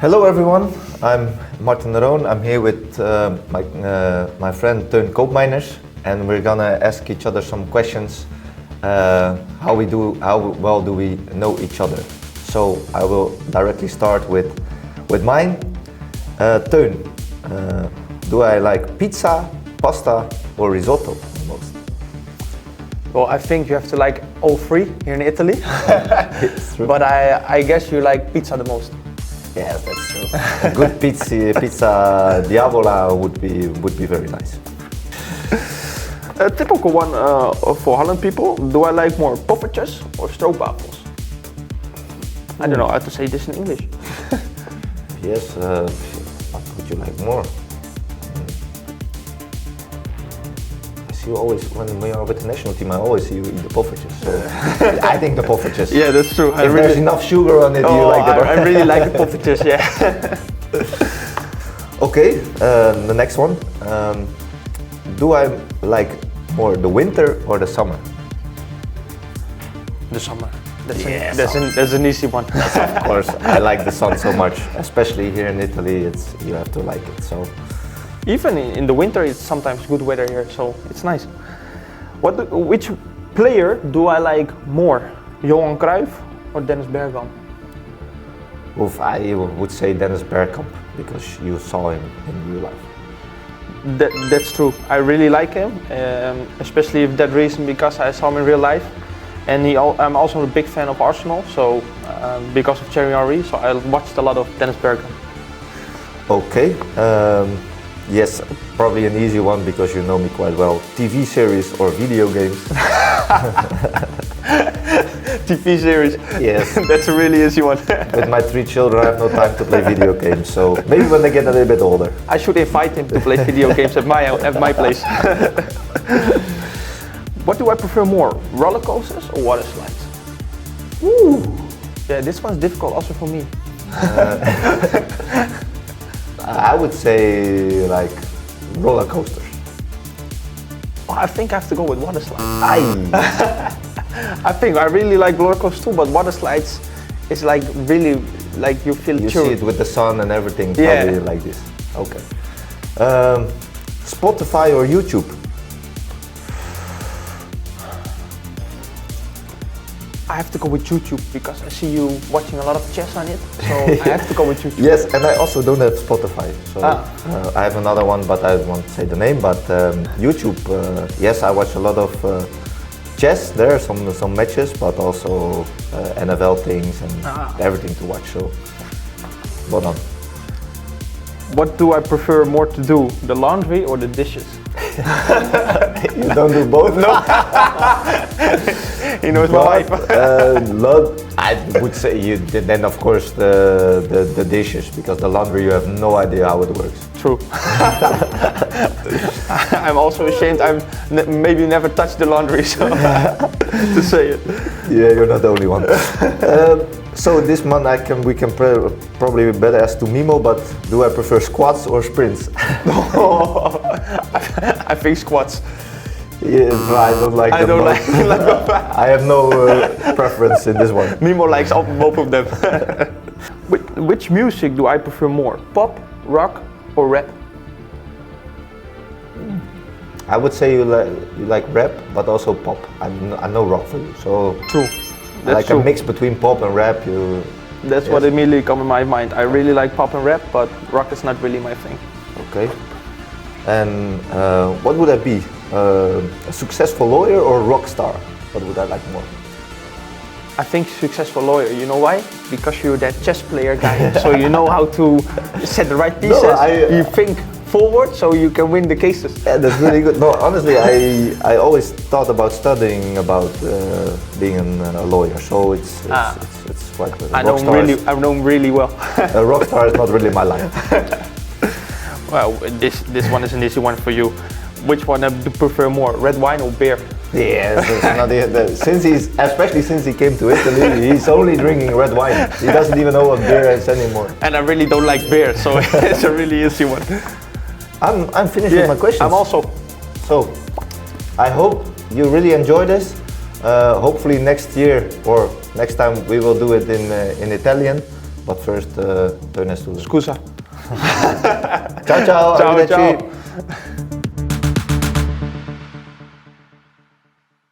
Hello everyone, I'm Marten Roon. I'm here with my friend Teun Koopmeiners, and we're gonna ask each other some questions. How well do we know each other? So I will directly start with mine. Teun, do I like pizza, pasta, or risotto the most? Well, I think you have to like all three here in Italy. It's true. But I guess you like pizza the most. Yes, that's true. A good pizza diavola would be very nice. A typical one for Holland people, do I like more poffertjes or stroopwafels? I don't know how to say this in English. Yes, what would you like more? I see you always, when we are with the national team, I always see you eat the poffertjes. So I think the poffertjes. Yeah, that's true. If there's enough sugar on it, you like it. I really like the poffertjes, yeah. Okay, the next one. Do I like more the winter or the summer? The summer. Yes. That's an easy one. Of course, I like the sun so much, especially here in Italy. You have to like it. So. Even in the winter, it's sometimes good weather here, so it's nice. Which player do I like more, Johan Cruyff or Dennis Bergkamp? Oof, I would say Dennis Bergkamp because you saw him in real life. That's true. I really like him, especially for that reason because I saw him in real life. And I'm also a big fan of Arsenal, so because of Thierry Henry, so I watched a lot of Dennis Bergkamp. Okay. Yes, probably an easy one because you know me quite well. TV series or video games? TV series. Yes. That's a really easy one. With my 3 children, I have no time to play video games, so maybe when they get a little bit older. I should invite him to play video games at my place. What do I prefer more, roller coasters or water slides? Ooh. Yeah, this one's difficult also for me. I would say like roller coasters. Oh, I think I have to go with water slides. I think I really like roller coasters too, but water slides is like really like you feel You chill. see it with the sun and everything, Yeah. probably like this. Okay. Spotify or YouTube? I have to go with YouTube because I see you watching a lot of chess on it, so I have to go with YouTube. Yes, and I also don't have Spotify, so I have another one, but I won't say the name. But YouTube, yes, I watch a lot of chess. There are some matches, but also NFL things and everything to watch. So, well done. What do I prefer more to do, the laundry or the dishes? You don't do both? No. He knows my wife. I would say then of course the dishes, because the laundry you have no idea how it works. True. I'm also ashamed. Maybe never touched the laundry, so to say it. Yeah, you're not the only one. So this month we can probably better ask to Mimo, but do I prefer squats or sprints? I think squats. Yeah, I don't like them. I don't like them. I have no preference in this one. Mimo likes both of them. Which music do I prefer more? Pop, rock, or rap? I would say you like rap, but also pop. I know rock for you, so true. That's like true. A mix between pop and rap. That's what immediately comes in my mind. I really like pop and rap, but rock is not really my thing. Okay. And what would I be? A successful lawyer or a rock star? What would I like more? I think successful lawyer. You know why? Because you're that chess player guy, so you know how to set the right pieces. No, you think forward, so you can win the cases. Yeah, that's really good. No, honestly, I always thought about studying about being a lawyer, so it's quite good. I know him really well. A rock star is not really my life. Well, this one is an easy one for you. Which one do you prefer more, red wine or beer? Yes, especially since he came to Italy, he's only drinking red wine. He doesn't even know what beer is anymore. And I really don't like beer, so it's a really easy one. I'm finished with my questions. I'm also. So, I hope you really enjoy this. Hopefully next year or next time we will do it in Italian. But first, Teun has to... Scusa. Ciao, ciao. Ciao, arrivederci. ciao.